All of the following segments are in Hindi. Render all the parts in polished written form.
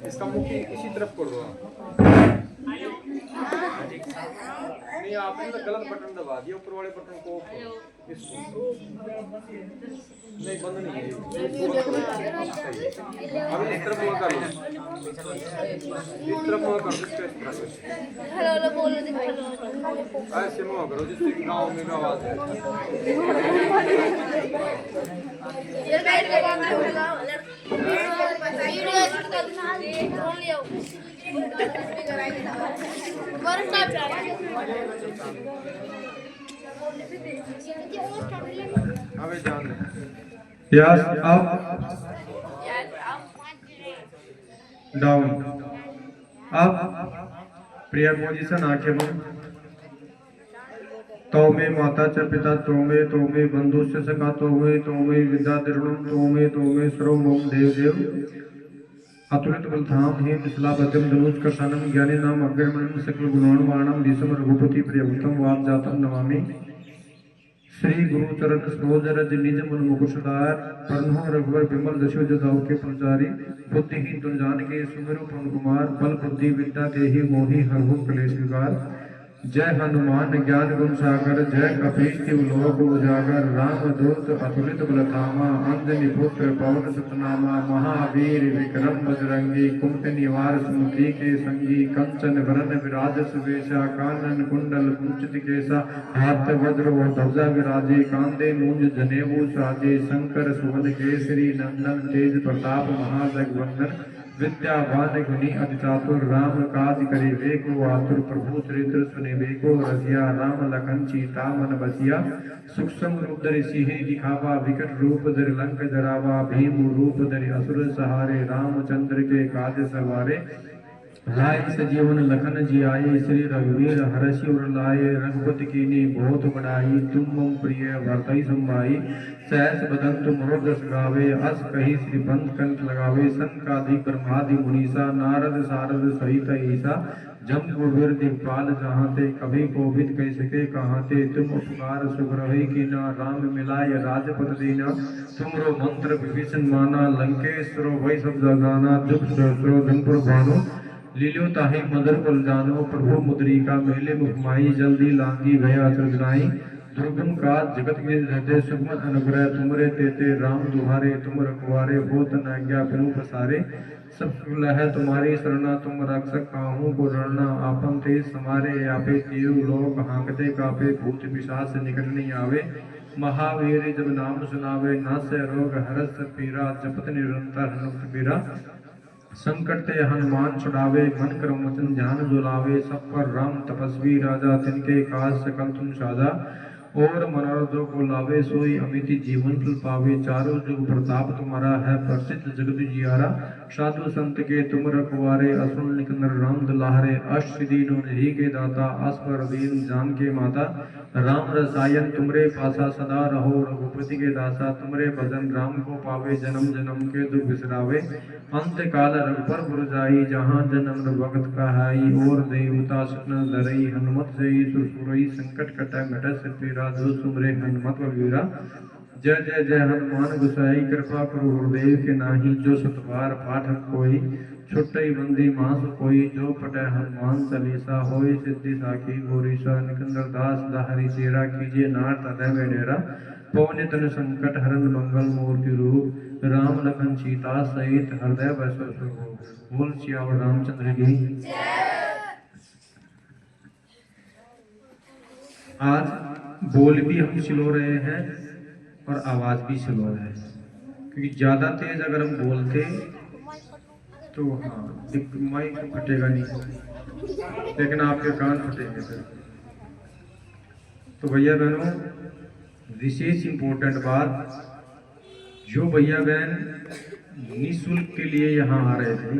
इसका मुख इसी तरफ कर दो। नहीं, आपने तो गलत बटन दबा दिया, ऊपर वाले बटन को इसको नहीं, बंद नहीं है। अब इस तरफ मुंह कर लो, इस तरफ मुंह कर दो, हेलो हेलो बोलो, ऐसे मुंह करो जिससे गाँव में भी आवाज है। Yes, up, down, up, prayer position, आंखें बंद। तो में माता च पिता तो में बंधु से सखा तो में विद्या दृढ़ तो में सर्वम देव देव अतुलित बलधाम हेम मिथिला बद्यम धनुष कर्षानम ज्ञानी नाम अग्रमणम सकल गुणानुवाणम भीषम रघुपति प्रियवतम वाद जातम नमामि। श्री गुरु चरण सरोज रज निज मन मुकुर सुधार परन्हो रघुवर विमल जशो जदाऊ के प्रचारी बुद्धिहीन तुम जान के सुमिरु पवन कुमार बल बुद्धि विद्या देहि मोहि हरहु क्लेश विकार। जय हनुमान ज्ञान गुण सागर जय कपीश तिहु लोक उजागर रामदूत अतुलित बल धामा अंजनी पुत्र पवन सुत नामा महावीर विक्रम बजरंगी कुमति निवार सुमति के संगी कंचन वरन विराज सुवेशा कानन कुंडल कुंचित केसा हाथ वज्र व ध्वजा विराजे कांधे मूंज जनेऊ साजे शंकर सुवन केसरी नंदन तेज प्रताप महाजगवंदन विद्यावान गुणी अति चातुर राम काज करे वेको आतुर प्रभु चरित्र सुने वेको रसिया राम लखन सीता मन बसिया सूक्ष्म रूप धरि सिंह दिखावा विकट रूप धरि लंक जरावा भीम रूप धरि असुर सहारे रामचंद्र के काज सवारे लाए सजीवन लखन जी आए श्री रघुवीर हरषि उर लाए रघुपति कीनी बहुत बड़ाई तुम मम प्रिय भरतहि संभाई सहस बदन तुम रस गावे अस कही श्रीपंथ कंठ लगावे संकादि ब्रह्मादि मुनीसा नारद सारद सहित ईसा जम कुबेर दिखपाल जहाँ ते कभी कोविद कह सके कहाँ ते तुम उपकार सुग्रही की ना राम मिलाय राजपद दीना तुमरो मंत्र विभीषण माना लंकेश्वरो वै सब जगाना दुख सहस्रो धनपुर भानु लीलो ताहि मदर पल जानो प्रभु मुद्रिका मेले मुखमाई जल्दी लांगी भया सृजनाई दुर्गम काज जगत के हृदय सुगम अनुग्रह तुमरे तेते राम दुहारे तुम रखवारे होत न आज्ञा बिनु पसारे सब सुल है तुम्हारी शरणा तुम रक्षक काहू को डरना आपन ते समारे आपे तीर लोग हांकते कापे भूत पिशाच निकट नहीं आवे महावीर जब नाम सुनावे नासे रोग हरस पीरा जपत निरंतर हनुमत पीरा संकट ते हनुमान छुड़ावे मन क्रम वचन ध्यान जुलावे सब पर राम तपस्वी राजा तिनके काज सकल तुम साजा और मनोरथों को लावे सोई अमिति जीवन फल पावे चारों जुग प्रताप तुम्हारा है प्रसिद्ध जगत जियारा साधु संत के तुम रखवारे असुर निकंदर राम दुलारे अष्ट दीनों निधि के दाता अस्पर दीन जान के माता राम रसायन तुमरे पासा सदा रहो रघुपति के दासा तुमरे भजन राम को पावे जन्म जन्म के दुख बिसरावे अंत काल रघुपर पुर जाई जहाँ जन्म भगत कहाई और देवता सुन धरई हनुमत से सुरसुरई संकट कटै मिटै सिर पीरा जो सुमरे हनुमत बलवीरा जय जय जय हनुमान गोसाई कृपा करो गुरुदेव के नाही जो सतबार पाठक कोई छुट्टई बंदी मास कोई जो पटै हनुमान चालीसा होय सिद्धि साखी गोरीसा निकंदर दास दाहरी चेरा कीजिए नाथ तदै में डेरा पवन तन संकट हरन मंगल मूर्ति रूप राम लखन सीता सहित हृदय बसो स्वरूप बोल सियावर रामचंद्र की। आज बोल भी हम स्लो रहे हैं और आवाज भी स्लो है क्योंकि ज्यादा तेज अगर हम बोलते तो हाँ माइक फटेगा नहीं लेकिन आपके कान फटेंगे सर। तो भैया बहनों विशेष इम्पोर्टेंट बात, जो भैया बहन निःशुल्क के लिए यहाँ आ रहे थे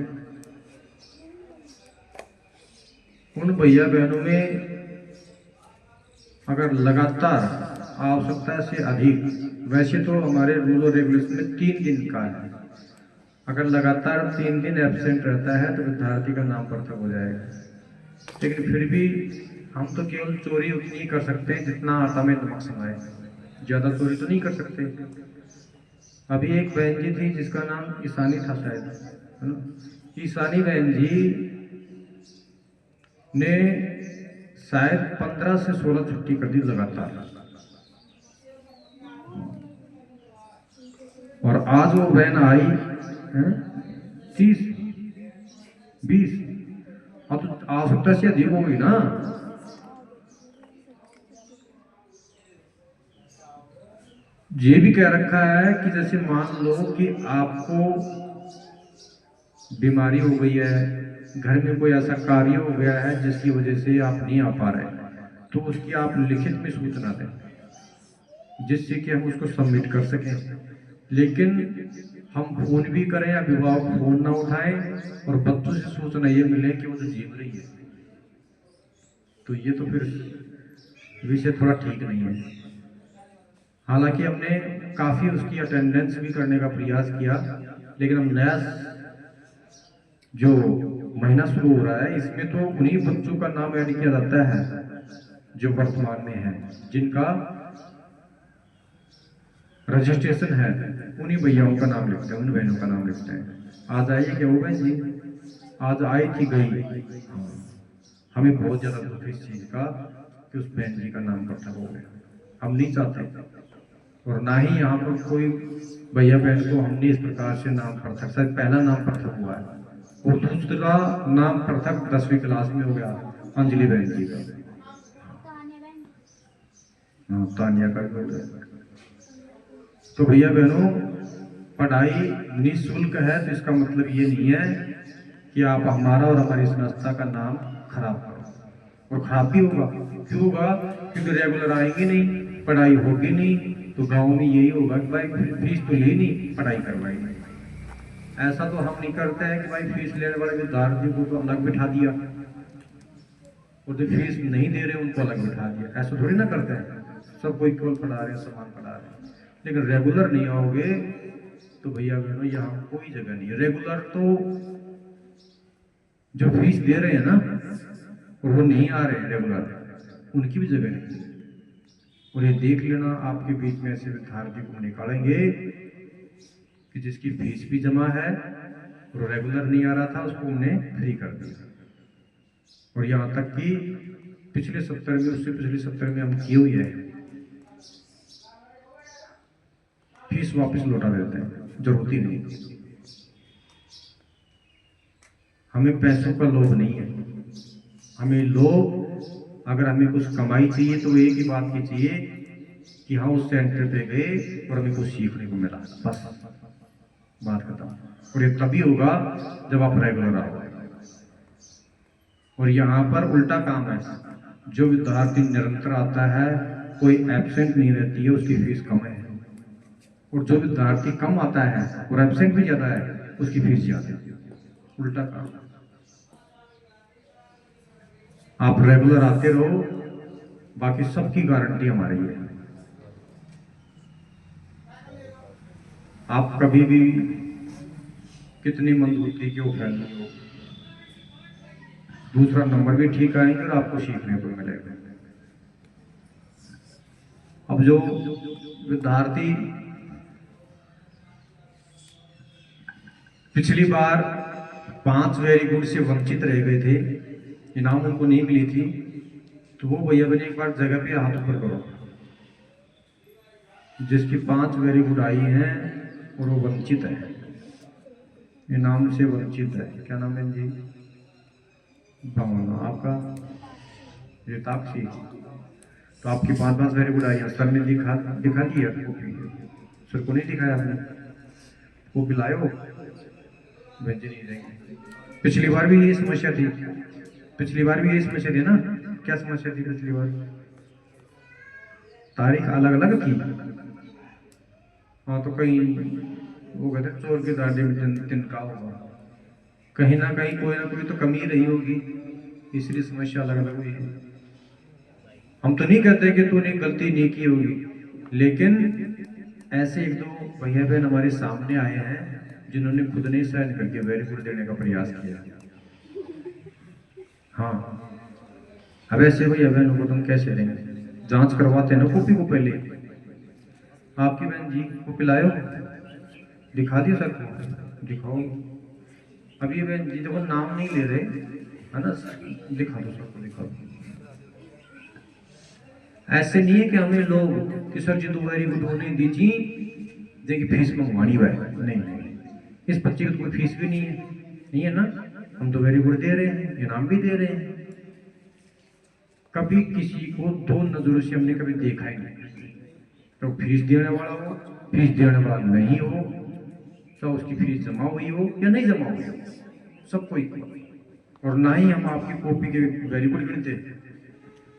उन भैया बहनों में अगर लगातार आवश्यकता से अधिक, वैसे तो हमारे रूल और रेगुलेशन में 3 दिन का है, अगर लगातार 3 दिन एब्सेंट रहता है तो विद्यार्थी का नाम पृथक हो जाएगा। लेकिन फिर भी हम तो केवल चोरी उतनी ही कर सकते हैं जितना आटा में नमक समाए, ज़्यादा चोरी तो नहीं कर सकते। अभी एक बहन जी थी जिसका नाम ईशानी था शायद, है ना। ईशानी बहन जी ने शायद 15 से 16 छुट्टी कर दी लगातार, और आज वो बहन आई है 30 20, अब तो आवश्यकता से अधिक हो गई ना। ये भी कह रखा है कि जैसे मान लो कि आपको बीमारी हो गई है, घर में कोई ऐसा कार्य हो गया है जिसकी वजह से आप नहीं आ पा रहे, तो उसकी आप लिखित में सूचना दें जिससे कि हम उसको सबमिट कर सकें। लेकिन हम फोन भी करें, अभिभावक फोन ना उठाएं और बच्चों से सूचना ये मिले कि वो तो जीव रही है, तो ये तो फिर विषय थोड़ा ठीक नहीं है। हालांकि हमने काफ़ी उसकी अटेंडेंस भी करने का प्रयास किया, लेकिन हम नया जो महीना शुरू हो रहा है इसमें तो उन्हीं बच्चों का नाम ऐड किया जाता है जो वर्तमान में है, जिनका रजिस्ट्रेशन है, उन्हीं भैयाओं का नाम लिखते हैं, उन बहनों का नाम लिखते हैं। आज आइए क्या हो बहन जी, आज आई थी गई, हमें बहुत ज्यादा दुख इस चीज का कि उस बहन जी का नाम पृथक हो गया। हम नहीं चाहते, और ना ही यहाँ पर कोई भैया बहन को हमने इस प्रकार से नाम पृथक, शायद पहला नाम पृथक हुआ है, और दूसरा नाम पृथक 10वीं क्लास में हो गया अंजलि बहन जी का, हाँ तानिया का भी हो गया। तो भैया बहनों, पढ़ाई निःशुल्क है तो इसका मतलब ये नहीं है कि आप हमारा और हमारी संस्था का नाम खराब करो, और खराब भी होगा। क्यों होगा? क्योंकि रेगुलर आएंगे नहीं, पढ़ाई होगी नहीं, तो गांव में यही होगा कि भाई फीस तो ली नहीं, पढ़ाई करवाई नहीं। ऐसा तो हम नहीं करते हैं कि भाई फीस लेने वाले विद्यार्थी को तो अलग बिठा दिया और जो फीस नहीं दे रहे उनको अलग बिठा दिया, ऐसा थोड़ी ना करते हैं। सबको इक्वल पढ़ा रहे हैं, समान पढ़ा रहे हैं। लेकिन रेगुलर नहीं आओगे तो भैया बहनों यहाँ कोई जगह नहीं है। रेगुलर तो जो फीस दे रहे हैं ना और वो नहीं आ रहे हैं रेगुलर, उनकी भी जगह नहीं है। और ये देख लेना, आपके बीच में ऐसे विद्यार्थी को निकालेंगे कि जिसकी फीस भी जमा है और रेगुलर नहीं आ रहा था, उसको हमने फ्री कर दिया। और यहाँ तक कि पिछले सप्ताह में, उससे पिछले सप्ताह में हम किए हुए हैं, फीस वापस लौटा देते हैं, जरूरत ही नहीं। हमें पैसों का लोभ नहीं है, हमें लोभ, अगर हमें कुछ कमाई चाहिए तो एक ही बात की चाहिए कि हाँ उस सेंटर पे गए और हमें कुछ सीखने को मिला, बस बात खत्म। और ये तभी होगा जब आप रेगुलर आओ। और यहाँ पर उल्टा काम है, जो विद्यार्थी निरंतर आता है, कोई एब्सेंट नहीं रहती है, उसकी फीस कम है, और जो विद्यार्थी कम आता है और एब्सेंट भी ज्यादा है, उसकी फीस ज्यादा है। उल्टा काम। आप रेगुलर आते रहो, बाकी सबकी गारंटी हमारी है। आप कभी भी कितनी मंदबुद्धि के फैलनी हो, दूसरा नंबर भी ठीक आएंगे और आपको सीखने को मिलेगा। अब जो विद्यार्थी पिछली बार 5 वेरी गुड से वंचित रह गए थे, इनाम उनको नहीं मिली थी, तो वो भैया बहन एक बार जगह पे हाथ ऊपर करो जिसकी 5 वेरी गुड आई हैं और वो वंचित है, इनाम से वंचित है। क्या नाम है जी? भावना। आपका? रिताक्षी। तो आपकी 5 वेरी गुड आई है, सर ने दिखा दिया कॉपी, सर को नहीं दिखाया आपने? कॉपी लाए हो? भेजे नहीं देंगे। पिछली बार भी यही समस्या थी, पिछली बार भी यही समस्या थी ना? क्या समस्या थी पिछली बार? तारीख अलग अलग थी। हाँ, तो कहीं वो कहते चोर की दाढ़ी में तिनका होगा, कहीं ना कहीं कोई ना कोई तो कमी रही होगी, इसलिए समस्या अलग अलग हुई है। हम तो नहीं कहते कि तूने गलती नहीं की होगी, लेकिन ऐसे 1-2 भैया बहन हमारे सामने आए हैं जिन्होंने खुद नहीं साइन करके वेरी गुड देने का प्रयास किया। हाँ, अब ऐसे हुई बहनों को तुम कैसे देंगे? जांच करवाते ना कॉपी को पहले। आपकी बहन जी को पिलायो, दिखा दिया सर को, दिखाओ। अभी बहन जी देखो नाम नहीं ले रहे है ना, दिखा दो सर को, दिखा दो। ऐसे नहीं है कि हमें लोग कि सर जी तो वेरी गुड होने दीजिए, देखिए फीस मंगवानी हुआ है, नहीं, इस बच्चे की तो कोई फीस भी नहीं है, नहीं है ना, हम तो वेरी गुड दे रहे हैं, इनाम भी दे रहे हैं। कभी किसी को दो नजरों से हमने कभी देखा ही नहीं, तो फीस देने वाला हो, फीस देने वाला नहीं हो, तो उसकी फीस जमा हुई हो या नहीं जमा हुई हो, सबको इक्वल। और ना ही हम आपकी कॉपी के वेरी गुड गिनते,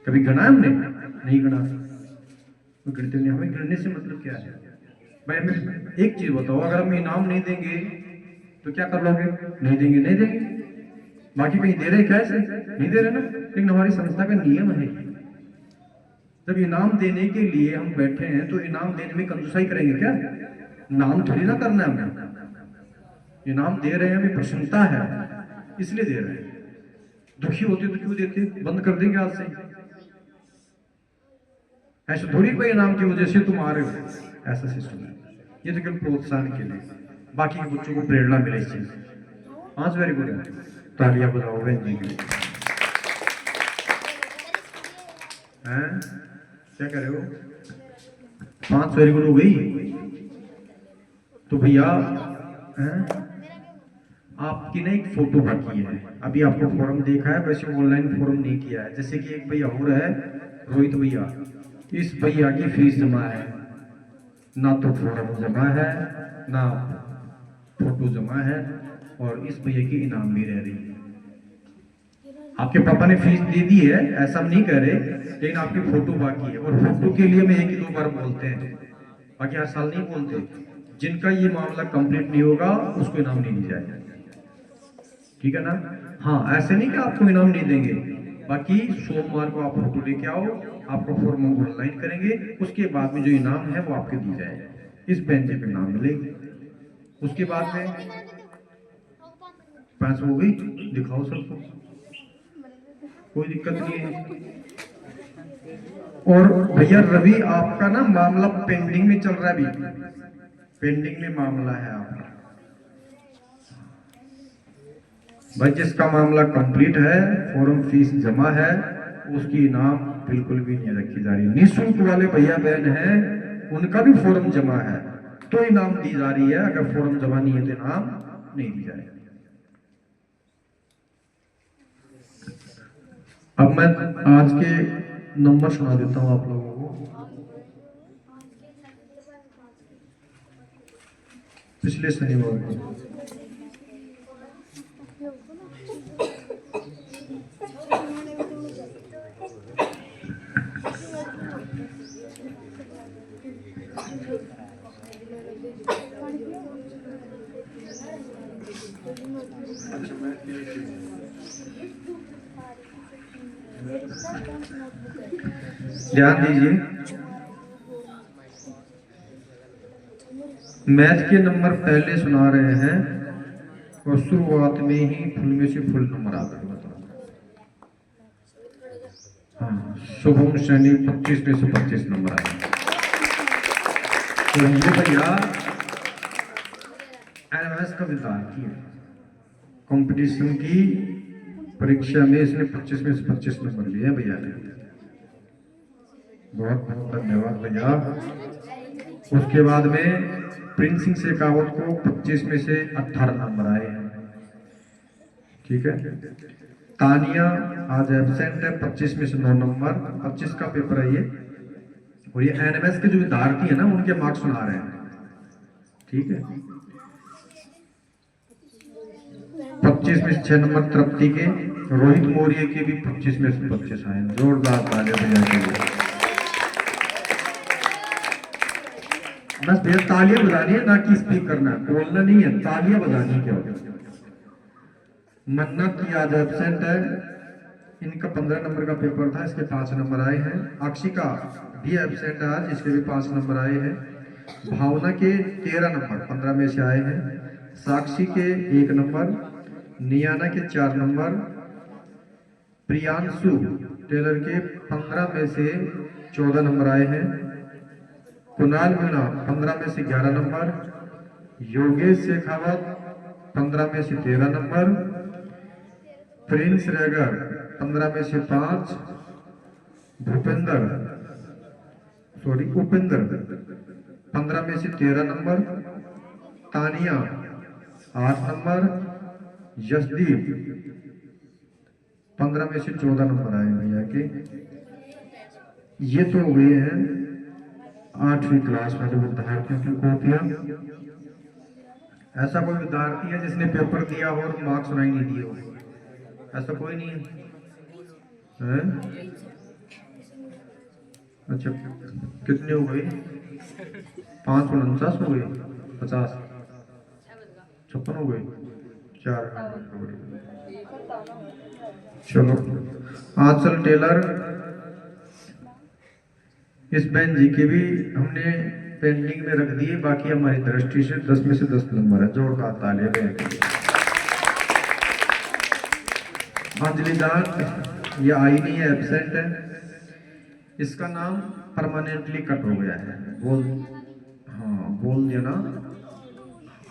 कभी गणा हमने नहीं गणा, तो गिनते नहीं। हमें गिनने से मतलब क्या है भाई? हमें एक चीज बताओ, अगर हम इनाम नहीं देंगे तो क्या कर लोगे? नहीं देंगे, नहीं देंगे। बाकी कहीं दे रहे कैसे? नहीं दे रहे ना, लेकिन हमारी संस्था का नियम है, जब इनाम देने के लिए हम बैठे हैं तो इनाम देने में कंजूसाई करेंगे क्या? नाम थोड़ी ना करना है हमें, इनाम दे रहे हैं, हमें प्रसन्नता है इसलिए दे रहे हैं। दुखी होते तो क्यों देते? बंद कर देंगे आज से। ऐसा थोड़ी कोई इनाम की वजह से तुम आ रहे हो, ऐसा सिस्टम है। ये तो केवल प्रोत्साहन के लिए, बाकी के बच्चों को प्रेरणा मिले इस चीज। आज वेरी गुड है, तालियां बजाओ बहन जी के लिए। हैं क्या कर रहे हो? 5 वेरी गुड हो गई तो भैया आपकी ना एक फोटो बाकी है। अभी आपको फॉर्म देखा है, वैसे ऑनलाइन फॉर्म नहीं किया है। जैसे कि एक भैया और है रोहित भैया, इस भैया की फीस जमा है, ना तो फॉर्म जमा है ना फोटो जमा है, और इस भैया की इनाम भी रह रही है। आपके पापा ने फीस दे दी है, ऐसा हम नहीं कह रहे, लेकिन आपकी फोटो बाकी है। और फोटो के लिए मैं 1-2 बार बोलते हैं, बाकी हर साल नहीं बोलते। जिनका ये मामला कंप्लीट नहीं होगा उसको इनाम नहीं दिया जाएगा, ठीक है ना? हाँ, ऐसे नहीं कि आपको इनाम नहीं देंगे। बाकी सोमवार को आप फोटो लेके आओ, आपका फॉर्म हम ऑनलाइन करेंगे, उसके बाद में जो इनाम है वो आपके दी जाएगा, इस बेंच पे नाम मिलेगी। उसके बाद में 5 हो गई, दिखाओ सबको, कोई दिक्कत नहीं है। और भैया रवि आपका ना मामला पेंडिंग में चल रहा है, अभी पेंडिंग में मामला है आपका। भाई जिसका मामला कंप्लीट है, फॉर्म फीस जमा है, उसकी इनाम बिल्कुल भी नहीं रखी जा रही। निःशुल्क वाले भैया बहन हैं, उनका भी फॉर्म जमा है तो इनाम दी जा रही है, अगर फॉर्म जमा नहीं है तो इनाम नहीं दी जाएगी। अब मैं आज के नंबर सुना देता हूं आप लोगों को। पिछले शनिवार को ध्यान दीजिए, मैथ के नंबर पहले सुना रहे हैं और शुरुआत में ही फुल में से फुल नंबर आ गए। हाँ, शुभम शनि 25 में से 25 नंबर आए। तो ये भैया एनएमएस का विद्यार्थी है, कंपटीशन की परीक्षा में इसने 25 में से 25 नंबर लिए भैया ने, बहुत बहुत धन्यवाद भैया। उसके बाद में प्रिंस सिंह शेखावत को 25 में से 18 नंबर आए हैं, ठीक है। तानिया आज एब्सेंट है, 25 में से 9 नंबर, 25 का पेपर है ये। और ये एनएमएस के जो विद्यार्थी है ना, उनके मार्क्स सुना रहे हैं, ठीक है। 25 में से 6 नंबर तृप्ति के, रोहित मौर्य के भी 25 में से 25 आए। जोरदार तालियां भैया के लिए। बस भैया तालियां बजानी है, ना कि स्पीक करना है, बोलना नहीं है, तालियां बजानी है। क्या मन्नत की आज एब्सेंट है, इनका 15 नंबर का पेपर था, इसके 5 नंबर आए हैं। अक्षिका भी एब्सेंट है आज, इसके भी 5 नंबर आए हैं। भावना के 13 नंबर 15 में से आए हैं। साक्षी के 1 नंबर, नियाना के 4 नंबर, प्रियांशु टेलर के 15 में से 14 नंबर आए हैं। कुणाल मीणा 15 में से 11 नंबर। योगेश शेखावत 15 में से 13 नंबर। प्रिंस रेगर 15 में से 5। उपेंद्र 15 में से 13 नंबर। तानिया 8 नंबर। यशदीप 15 में से 14 नंबर आए भैया के। ये तो हो गए हैं 8वीं क्लास वाले विद्यार्थियों की कॉपियां। ऐसा कोई विद्यार्थी है जिसने पेपर दिया हो और मार्क्स नहीं दिए हो? ऐसा कोई नहीं है? अच्छा, कितने हो गए? 549 हो गए? 50 56 हो गए? 4 हो गए। चलो, आंचल टेलर इस बहन जी के भी हमने पेंडिंग में रख दिए। बाकी हमारी दृष्टि से 10 में से 10 नंबर है। जोरदार तालियां बहन के लिए। अंजलि दान ये आई नहीं है, एब्सेंट है। इसका नाम परमानेंटली कट हो गया है। बोल दिया ना।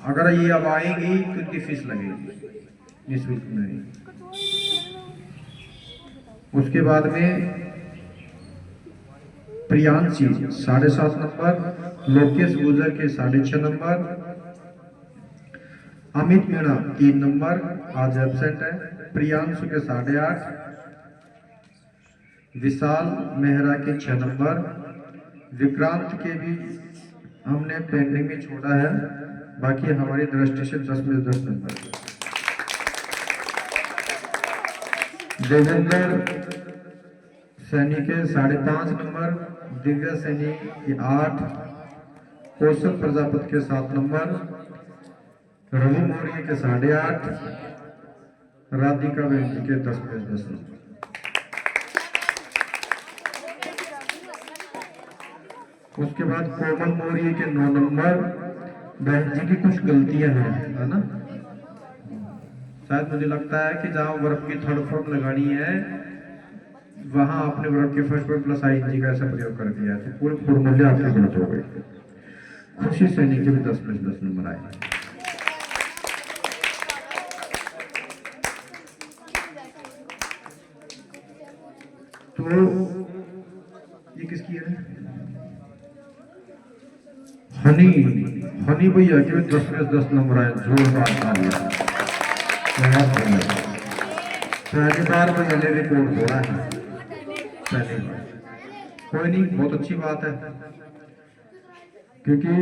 अगर ये अब आएगी तो इनकी फीस लगेगी निःशुल्क में। उसके बाद में प्रियांशी 7.5 नंबर। लोकेश गुजर के 6.5 नंबर। अमित मीणा 3 नंबर, आज एब्सेंट है। प्रियांशु के 8.5। विशाल मेहरा के 6 नंबर। विक्रांत के भी हमने पेंडिंग में छोड़ा है। बाकी हमारी दृष्टि से 10 में 10 नंबर। देवेंद्र सैनी के 5.5 नंबर। दिव्या सैनी के 8। कौशल प्रजापति के 7 नंबर। रवि मौर्य के 8.5। राधिका बेंजी के 10 में 10 नंबर। उसके बाद कोमल मौर्य के 9 नंबर। बहन जी की कुछ गलतियां हैं, है ना? शायद मुझे लगता है कि जहां वर्ब की थर्ड फॉर्म लगानी है वहां आपने वर्ब की फर्स्ट फॉर्म प्लस आईएनजी का ऐसा प्रयोग कर दिया है, तो पूरे फॉर्मूले आपके गलत हो गए। खुशी सैनी के भी 10 में 10 नंबर आए। तो ये किसकी है? हनी भैया के 10 में 10 नंबर आए। जोरदार तालियां। पहली बार मैंने रिकॉर्ड तोड़ा है, पहली बार। कोई नहीं, बहुत अच्छी बात है। क्योंकि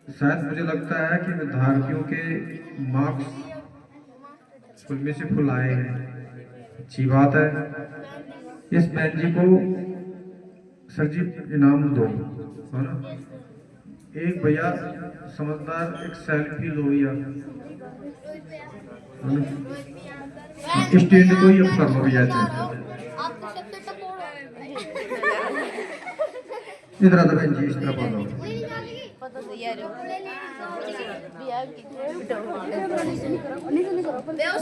शायद मुझे लगता है कि विद्यार्थियों के मार्क्स फुल में से फुल आए हैं। अच्छी बात है। इस बहन जी को सर जी इनाम दो, है ना? एक भैया समझदार एक सेल्फी लो भैया, स्टैंड को ही अब कर लो भैया। इधर आ बहन जी, इस तरफ आ जाओ।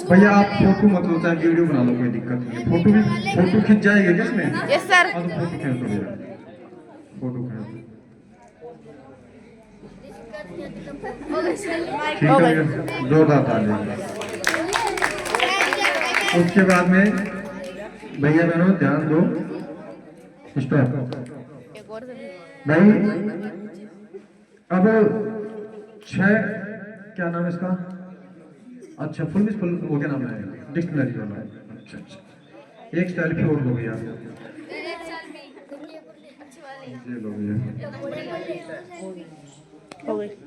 भैया आप फोटो मत लो, चाहे वीडियो बना लो, कोई दिक्कत नहीं है। फोटो खिंच जाएगी क्या इसमें? Yes sir. फोटो खींच दो भैया, फोटो खींच दो। ठीक है, जोरदार तालियां। उसके बाद में भैया बहनों ध्यान दो, स्टॉप भाई। अब 6 क्या नाम है इसका? अच्छा, फुल वो क्या नाम है? डिक्शनरी वाला। अच्छा, एक सेल्फी और लो भैया। ये लो भैया,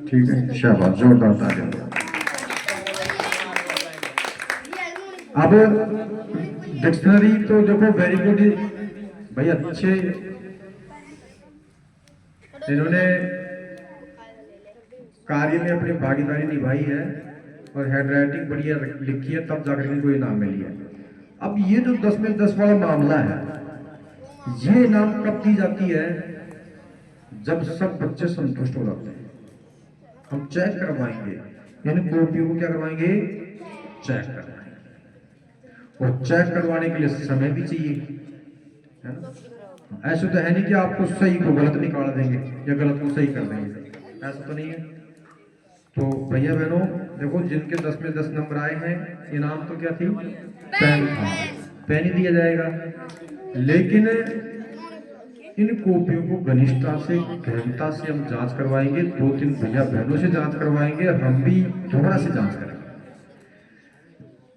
ठीक है, शाबाश, जोरदार तालियां। अब डिक्शनरी तो देखो वेरी गुड भाई, अच्छे इन्होंने कार्य में अपनी भागीदारी निभाई है और हैंडराइटिंग बढ़िया लिखी है, तब जाकर इनको इनाम मिली है। अब ये जो 10 में 10 वाला मामला है, ये इनाम कब दी जाती है? जब सब बच्चे संतुष्ट हो जाते हैं। हम चेक करवाएंगे, यानी कॉपियों को क्या करवाएंगे? चेक करवाएंगे। और चेक करवाने के लिए समय भी चाहिए, है ना। ऐसा तो है नहीं कि आपको सही को गलत निकाल देंगे या गलत को सही कर देंगे, ऐसा तो नहीं है। तो भैया बहनों देखो, जिनके 10 में 10 नंबर आए हैं, इनाम तो क्या थी, पेन था, पेन ही दिया जाएगा। लेकिन इन कॉपियों को घनिष्ठता से गहनता से हम जांच करवाएंगे, 2-3 भैया बहनों से जांच करवाएंगे, और हम भी दोबारा से जांच करेंगे।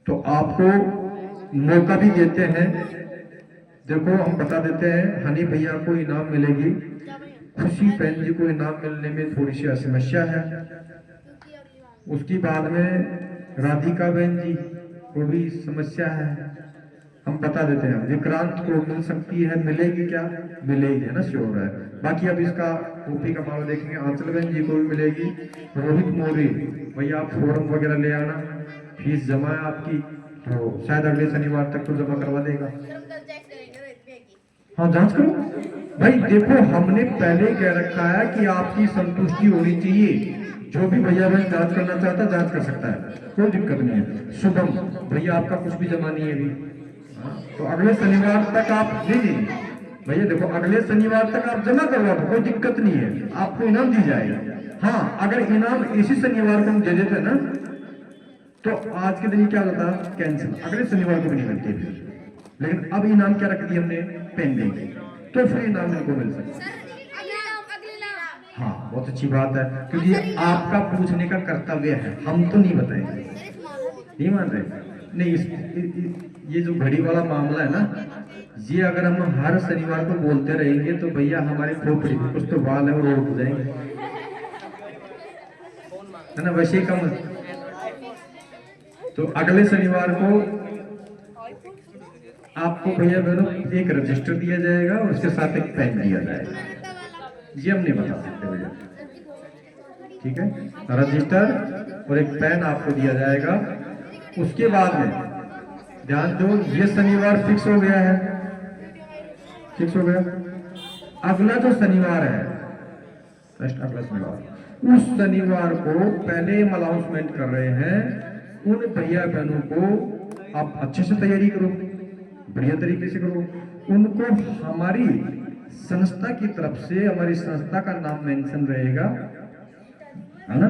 तो आपको मौका भी देते हैं, देखो हम बता देते हैं, हनी भैया को इनाम मिलेगी, खुशी बहन जी को इनाम मिलने में थोड़ी सी समस्या है। उसकी बाद में राधिका बहन जी को भी समस्या है, हम बता देते हैं। विक्रांत को मिल सकती है, मिलेगी क्या, मिलेगी, है ना, श्योर है। बाकी अब इसका कॉपी का मामला देखेंगे, आंचल बहन जी को भी मिलेगी। रोहित मौर्य भैया आप फॉर्म वगैरह ले आना, फीस जमा है आपकी, तो शायद अगले शनिवार तक तो जमा करवा देगा। हाँ जांच करो भाई, देखो हमने पहले कह रखा है कि आपकी संतुष्टि होनी चाहिए, जो भी भैया बहन जांच करना चाहता है जांच कर सकता है, कोई दिक्कत नहीं है। शुभम भैया आपका कुछ भी जमा नहीं है अभी, तो अगले शनिवार तक आप नहीं भैया, देखो अगले शनिवार तक आप जमा करवा दो, कोई दिक्कत नहीं है, आपको इनाम दी जाएगा। हाँ अगर इनाम इसी शनिवार को हम दे देते ना, तो आज के दिन क्या होता, कैंसिल, अगले शनिवार को भी नहीं मिलती फिर। लेकिन अब इनाम क्या रख दिया हमने, पेंडिंग, तो फिर इनाम इनको मिल सकता है। हाँ बहुत अच्छी बात है, क्योंकि आपका पूछने का कर्तव्य है, हम तो नहीं बताएंगे, नहीं मान रहे नहीं। ये जो घड़ी वाला मामला है ना, ये अगर हम हर शनिवार को बोलते रहेंगे तो भैया हमारे खोपड़ी में कुछ तो बाल है और उड़ जाएंगे, है ना, वैसे ही कम। तो अगले शनिवार को आपको भैया बहनों एक रजिस्टर दिया जाएगा और उसके साथ एक पेन दिया जाएगा, ये हम नहीं बता सकते भैया, ठीक है। रजिस्टर और एक पेन आपको दिया जाएगा। उसके बाद में ध्यान दो, ये शनिवार फिक्स हो गया है, फिक्स हो गया। अगला जो शनिवार है, अगला शनिवार, उस शनिवार को पहले हम अनाउंसमेंट कर रहे हैं, उन भैया बहनों को आप अच्छे से तैयारी करो, बढ़िया तरीके से करो। उनको हमारी संस्था की तरफ से, हमारी संस्था का नाम मेंशन रहेगा, है ना,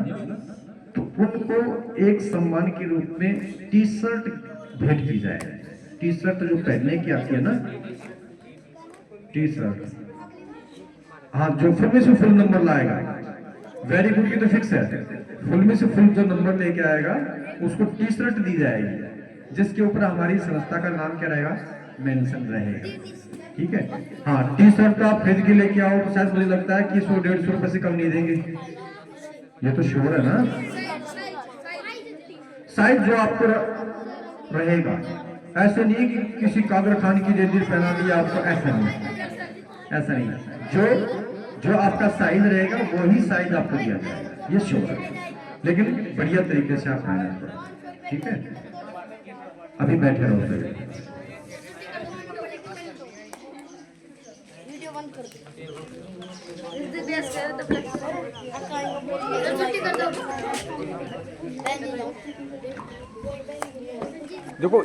तो उनको एक सम्मान के रूप में टी शर्ट भेंट की जाए। टी शर्ट जो पहनने की आती है ना, टी शर्ट, हाँ जो फुल में से फुल नंबर लाएगा, वेरी गुड की तो फिक्स है, फुल में से फुल जो नंबर लेके आएगा उसको टी शर्ट दी जाएगी, जिसके ऊपर हमारी संस्था का नाम क्या रहेगा, मेंशन रहेगा, ठीक है। हाँ टी शर्ट तो आप खरीद के लेके आओ, तो शायद मुझे लगता है कि 100-150 रुपए से कम नहीं देंगे, ये तो श्योर है ना। साइज जो आपको रहेगा, ऐसे नहीं कि किसी कादर खान की जैसी पहना दिया आपको, ऐसा नहीं, ऐसा नहीं, जो आपका साइज रहेगा वही साइज आपको दिया जाएगा, ये श्योर है। लेकिन बढ़िया तरीके से आप पहना, ठीक है। अभी बैठे रहो सर, देखो